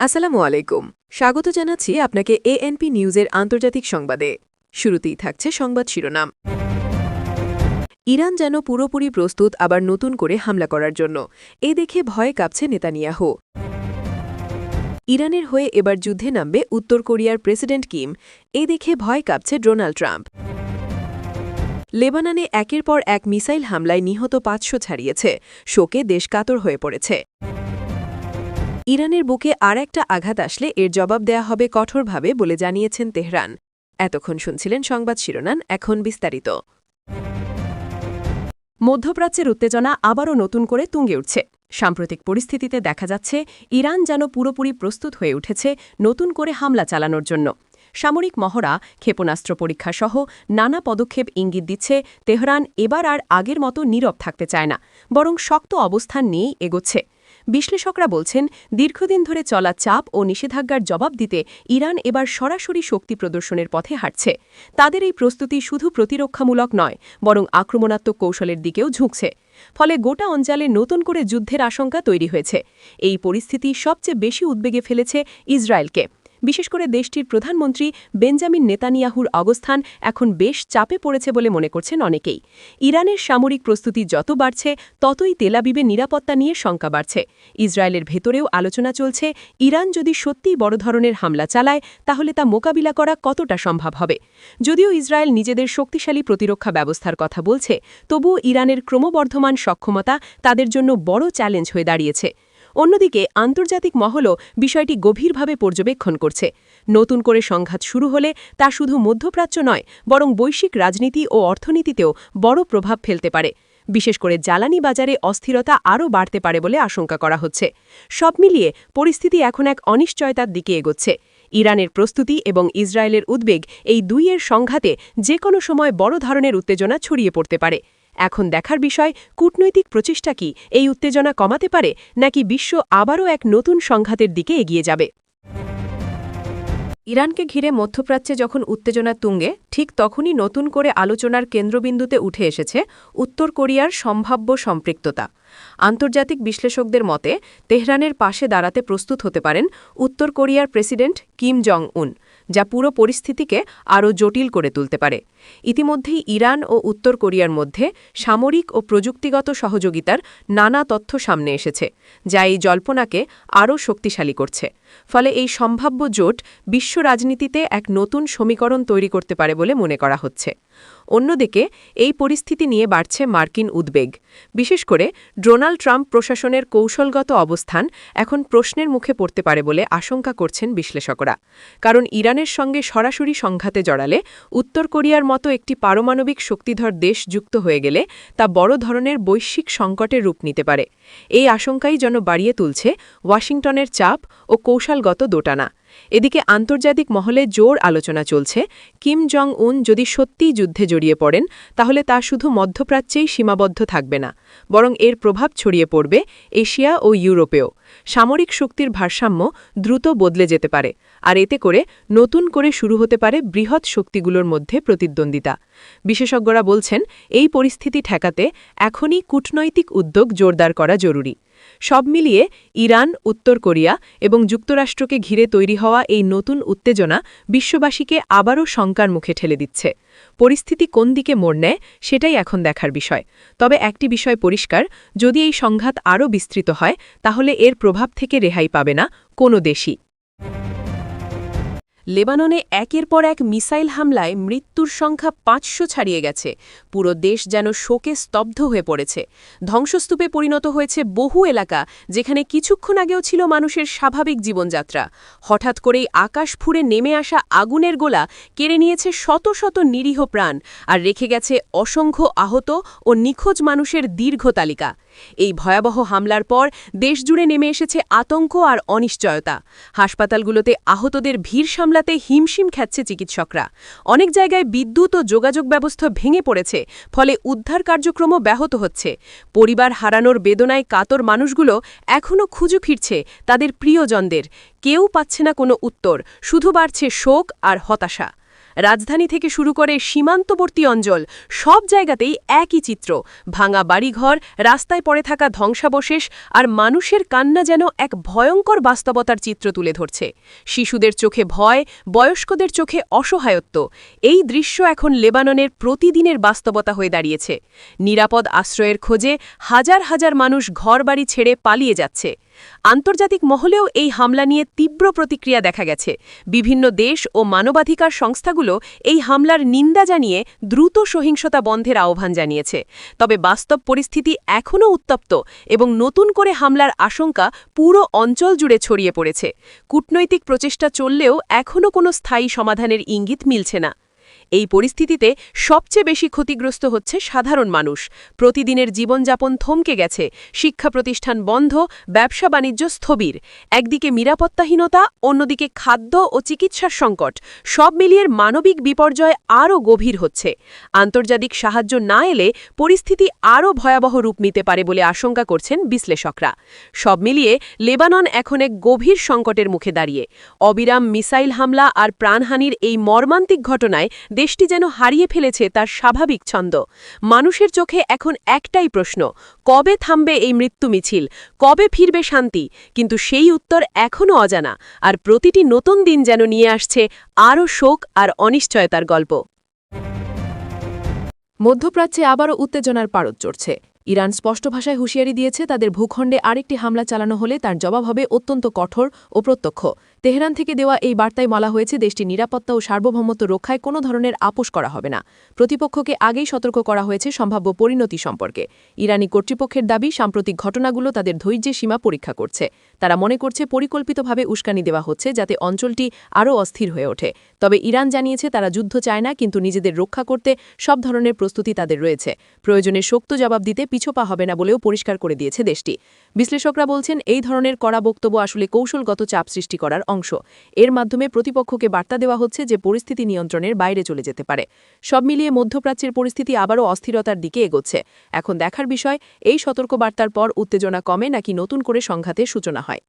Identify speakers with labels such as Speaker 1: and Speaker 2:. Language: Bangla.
Speaker 1: আসসালামু আলাইকুম। স্বাগত জানাচ্ছি আপনাকে এএনপি নিউজের আন্তর্জাতিক সংবাদে। শুরুতেই থাকছে সংবাদ শিরোনাম। ইরান যেন পুরোপুরি প্রস্তুত আবার নতুন করে হামলা করার জন্য, এ দেখে ভয়ে কাঁপছে নেতানিয়াহু। ইরানের হয়ে এবার যুদ্ধে নামবে উত্তর কোরিয়ার প্রেসিডেন্ট কিম, এ দেখে ভয় কাঁপছে ডোনাল্ড ট্রাম্প। লেবাননে একের পর এক মিসাইল হামলায় নিহত ৫০০ ছাড়িয়েছে, শোকে দেশ কাতর হয়ে পড়েছে। ইরানের বুকে আর একটা আঘাত আসলে এর জবাব দেয়া হবে কঠোরভাবে বলে জানিয়েছেন তেহরান। এতক্ষণ শুনছিলেন সংবাদ শিরোনাম, এখন বিস্তারিত। মধ্যপ্রাচ্যের উত্তেজনা আবারও নতুন করে তুঙ্গে উঠছে। সাম্প্রতিক পরিস্থিতিতে দেখা যাচ্ছে ইরান যেন পুরোপুরি প্রস্তুত হয়ে উঠেছে নতুন করে হামলা চালানোর জন্য। সামরিক মহড়া, ক্ষেপণাস্ত্র পরীক্ষাসহ নানা পদক্ষেপ ইঙ্গিত দিচ্ছে তেহরান এবার আর আগের মতো নীরব থাকতে চায় না, বরং শক্ত অবস্থান নিয়েই এগোচ্ছে। বিশ্লেষকরা বলছেন, দীর্ঘদিন ধরে চলা চাপ ও নিষেধাজ্ঞার জবাব দিতে ইরান এবার সরাসরি শক্তি প্রদর্শনের পথে হাঁটছে। তাদের এই প্রস্তুতি শুধু প্রতিরক্ষামূলক নয়, বরং আক্রমণাত্মক কৌশলের দিকেও ঝুঁকছে। ফলে গোটা অঞ্চলে নতুন করে যুদ্ধের আশঙ্কা তৈরি হয়েছে। এই পরিস্থিতি সবচেয়ে বেশি উদ্বেগে ফেলেছে ইসরায়েলকে। বিশেষ করে দেশটির প্রধানমন্ত্রী বেঞ্জামিন নেতানিয়াহুর অবস্থান এখন বেশ চাপে পড়েছে বলে মনে করছেন অনেকেই। ইরানের সামরিক প্রস্তুতি যত বাড়ছে, ততই তেলাবিবের নিরাপত্তা নিয়ে শঙ্কা বাড়ছে। ইসরায়েলের ভেতরেও আলোচনা চলছে, ইরান যদি সত্যিই বড় ধরনের হামলা চালায়, তাহলে তা মোকাবিলা করা কতটা সম্ভব হবে। যদিও ইসরায়েল নিজেদের শক্তিশালী প্রতিরক্ষা ব্যবস্থার কথা বলছে, তবুও ইরানের ক্রমবর্ধমান সক্ষমতা তাদের জন্য বড় চ্যালেঞ্জ হয়ে দাঁড়িয়েছে। অন্যদিকে আন্তর্জাতিক মহলও বিষয়টি গভীরভাবে পর্যবেক্ষণ করছে। নতুন করে সংঘাত শুরু হলে তা শুধু মধ্যপ্রাচ্য নয়, বরং বৈশ্বিক রাজনীতি ও অর্থনীতিতেও বড় প্রভাব ফেলতে পারে। বিশেষ করে জ্বালানি বাজারে অস্থিরতা আরও বাড়তে পারে বলে আশঙ্কা করা হচ্ছে। সব মিলিয়ে পরিস্থিতি এখন এক অনিশ্চয়তার দিকে এগোচ্ছে। ইরানের প্রস্তুতি এবং ইসরায়েলের উদ্বেগ, এই দুইয়ের সংঘাতে যে কোনো সময় বড় ধরনের উত্তেজনা ছড়িয়ে পড়তে পারে। এখন দেখার বিষয়, কূটনৈতিক প্রচেষ্টা কি এই উত্তেজনা কমাতে পারে, নাকি বিশ্ব আবারও এক নতুন সংঘাতের দিকে এগিয়ে যাবে। ইরানকে ঘিরে মধ্যপ্রাচ্যে যখন উত্তেজনা তুঙ্গে, ঠিক তখনই নতুন করে আলোচনার কেন্দ্রবিন্দুতে উঠে এসেছে উত্তর কোরিয়ার সম্ভাব্য সম্পৃক্ততা। আন্তর্জাতিক বিশ্লেষকদের মতে, তেহরানের পাশে দাঁড়াতে প্রস্তুত হতে পারেন উত্তর কোরিয়ার প্রেসিডেন্ট কিম জং উন, যা পুরো পরিস্থিতিকে আরও জটিল করে তুলতে পারে। ইতিমধ্যেই ইরান ও উত্তর কোরিয়ার মধ্যে সামরিক ও প্রযুক্তিগত সহযোগিতার নানা তথ্য সামনে এসেছে, যা এই জল্পনাকে আরও শক্তিশালী করছে। ফলে এই সম্ভাব্য জোট বিশ্ব রাজনীতিতে এক নতুন সমীকরণ তৈরি করতে পারে বলে মনে করা হচ্ছে। অন্যদিকে এই পরিস্থিতি নিয়ে বাড়ছে মার্কিন উদ্বেগ। বিশেষ করে ডোনাল্ড ট্রাম্প প্রশাসনের কৌশলগত অবস্থান এখন প্রশ্নের মুখে পড়তে পারে বলে আশঙ্কা করছেন বিশ্লেষকরা। কারণ ইরানের সঙ্গে সরাসরি সংঘাতে জড়ালে, উত্তর কোরিয়ার মতো একটি পারমাণবিক শক্তিধর দেশ যুক্ত হয়ে গেলে তা বড় ধরনের বৈশ্বিক সংকটের রূপ নিতে পারে। এই আশঙ্কাই যেন বাড়িয়ে তুলছে ওয়াশিংটনের চাপ ও কৌশলগত দোটানা। এদিকে আন্তর্জাতিক মহলে জোর আলোচনা চলছে, কিম জং উন যদি সত্যিই যুদ্ধে জড়িয়ে পড়েন, তাহলে তা শুধু মধ্যপ্রাচ্যেই সীমাবদ্ধ থাকবে না, বরং এর প্রভাব ছড়িয়ে পড়বে এশিয়া ও ইউরোপেও। সামরিক শক্তির ভারসাম্য দ্রুত বদলে যেতে পারে, আর এতে করে নতুন করে শুরু হতে পারে বৃহৎ শক্তিগুলোর মধ্যে প্রতিদ্বন্দ্বিতা। বিশেষজ্ঞরা বলছেন, এই পরিস্থিতি ঠেকাতে এখনই কূটনৈতিক উদ্যোগ জোরদার করা জরুরি। সব মিলিয়ে ইরান, উত্তর কোরিয়া এবং যুক্তরাষ্ট্রকে ঘিরে তৈরি হওয়া এই নতুন উত্তেজনা বিশ্ববাসীকে আবারও শঙ্কার মুখে ঠেলে দিচ্ছে। পরিস্থিতি কোন দিকে মোড় নেয়, সেটাই এখন দেখার বিষয়। তবে একটি বিষয় পরিষ্কার, যদি এই সংঘাত আরও বিস্তৃত হয়, তাহলে এর প্রভাব থেকে রেহাই পাবে না কোনো দেশই। লেবাননে একের পর এক মিসাইল হামলায় মৃত্যুর সংখ্যা ৫০০ ছাড়িয়ে গেছে। পুরো দেশ যেন শোকে স্তব্ধ হয়ে পড়েছে। ধ্বংসস্তূপে পরিণত হয়েছে বহু এলাকা, যেখানে কিছুক্ষণ আগেও ছিল মানুষের স্বাভাবিক জীবনযাত্রা। হঠাৎ করেই আকাশ ফুঁড়ে নেমে আসা আগুনের গোলা কেড়ে নিয়েছে শত শত নিরীহ প্রাণ, আর রেখে গেছে অসংখ্য আহত ও নিখোঁজ মানুষের দীর্ঘ তালিকা। এই ভয়াবহ হামলার পর দেশজুড়ে নেমে এসেছে আতঙ্ক আর অনিশ্চয়তা। হাসপাতালগুলোতে আহতদের ভিড় সামলাতে হিমশিম খাচ্ছে চিকিৎসকরা। অনেক জায়গায় বিদ্যুৎ ও যোগাযোগ ব্যবস্থা ভেঙে পড়েছে, ফলে উদ্ধার কার্যক্রমও ব্যাহত হচ্ছে। পরিবার হারানোর বেদনায় কাতর মানুষগুলো এখনও খুঁজে ফিরছে তাদের প্রিয়জনদের। কেউ পাচ্ছে না কোনো উত্তর, শুধু বাড়ছে শোক আর হতাশা। রাজধানী থেকে শুরু করে সীমান্তবর্তী অঞ্চল সব জায়গাতেই একই চিত্র, ভাঙা বাড়িঘর, রাস্তায় পড়ে থাকা ধ্বংসাবশেষ আর মানুষের কান্না যেন এক ভয়ঙ্কর বাস্তবতার চিত্র তুলে ধরছে। শিশুদের চোখে ভয়, বয়স্কদের চোখে অসহায়ত্ব, এই দৃশ্য এখন লেবাননের প্রতিদিনের বাস্তবতা হয়ে দাঁড়িয়েছে। নিরাপদ আশ্রয়ের খোঁজে হাজার হাজার মানুষ ঘরবাড়ি ছেড়ে পালিয়ে যাচ্ছে। আন্তর্জাতিক মহলেও এই হামলা নিয়ে তীব্র প্রতিক্রিয়া দেখা গেছে। বিভিন্ন দেশ ও মানবাধিকার সংস্থাগুলো এই হামলার নিন্দা জানিয়ে দ্রুত সহিংসতা বন্ধের আহ্বান জানিয়েছে। তবে বাস্তব পরিস্থিতি এখনও উত্তপ্ত এবং নতুন করে হামলার আশঙ্কা পুরো অঞ্চল জুড়ে ছড়িয়ে পড়েছে। কূটনৈতিক প্রচেষ্টা চললেও এখনও কোনো স্থায়ী সমাধানের ইঙ্গিত মিলছে না। এই পরিস্থিতিতে সবচেয়ে বেশি ক্ষতিগ্রস্ত হচ্ছে সাধারণ মানুষ। প্রতিদিনের জীবনযাপন থমকে গেছে, শিক্ষা প্রতিষ্ঠান বন্ধ, ব্যবসা বাণিজ্য স্থবির। একদিকে নিরাপত্তাহীনতা, অন্যদিকে খাদ্য ও চিকিৎসার সংকট, সব মিলিয়ে মানবিক বিপর্যয় আরও গভীর হচ্ছে। আন্তর্জাতিক সাহায্য না এলে পরিস্থিতি আরও ভয়াবহ রূপ নিতে পারে বলে আশঙ্কা করছেন বিশ্লেষকরা। সব মিলিয়ে লেবানন এখন এক গভীর সংকটের মুখে দাঁড়িয়ে। অবিরাম মিসাইল হামলা আর প্রাণহানির এই মর্মান্তিক ঘটনায় দেশটি যেন হারিয়ে ফেলেছে তার স্বাভাবিক ছন্দ। মানুষের চোখে এখন একটাই প্রশ্ন, কবে থামবে এই মৃত্যু মিছিল, কবে ফিরবে শান্তি? কিন্তু সেই উত্তর এখনও অজানা, আর প্রতিটি নতুন দিন যেন নিয়ে আসছে আরও শোক আর অনিশ্চয়তার গল্প। মধ্যপ্রাচ্যে আবারও উত্তেজনার পারদ চড়ছে। ইরান স্পষ্ট ভাষায় হুঁশিয়ারি দিয়েছে তাদের ভূখণ্ডে আরেকটি হামলা চালানো হলে তার জবাব হবে অত্যন্ত কঠোর ও প্রত্যক্ষ। তেহরান থেকে দেওয়া এই বার্তায় বলা হয়েছে দেশটির নিরাপত্তা ও সার্বভৌমত্ব রক্ষায় কোনো ধরনের আপোষ করা হবে না। প্রতিপক্ষকে আগেই সতর্ক করা হয়েছে সম্ভাব্য পরিণতি সম্পর্কে। ইরানি কর্তৃপক্ষের দাবি সাম্প্রতিক ঘটনাগুলো তাদের ধৈর্যের সীমা পরীক্ষা করছে। তারা মনে করছে পরিকল্পিতভাবে উস্কানি দেওয়া হচ্ছে যাতে অঞ্চলটি আরও অস্থির হয়ে ওঠে। তবে ইরান জানিয়েছে তারা যুদ্ধ চায় না, কিন্তু নিজেদের রক্ষা করতে সব ধরনের প্রস্তুতি তাদের রয়েছে। প্রয়োজনে শক্ত জবাব দিতে পিছপা হবে না বলেও পরিষ্কার করে দিয়েছে দেশটি। বিশ্লেষকরা বলছেন এই ধরনের কড়া বক্তব্য আসলে কৌশলগত চাপ সৃষ্টি করার অংশ। এর মাধ্যমে প্রতিপক্ষকে বার্তা দেওয়া হচ্ছে যে পরিস্থিতি নিয়ন্ত্রণের বাইরে চলে যেতে পারে। সব মিলিয়ে মধ্যপ্রাচ্যের পরিস্থিতি আবারও অস্থিরতার দিকে এগোচ্ছে। এখন দেখার বিষয় এই সতর্কবার্তার পর উত্তেজনা কমে নাকি নতুন করে সংঘাতের সূচনা হয়।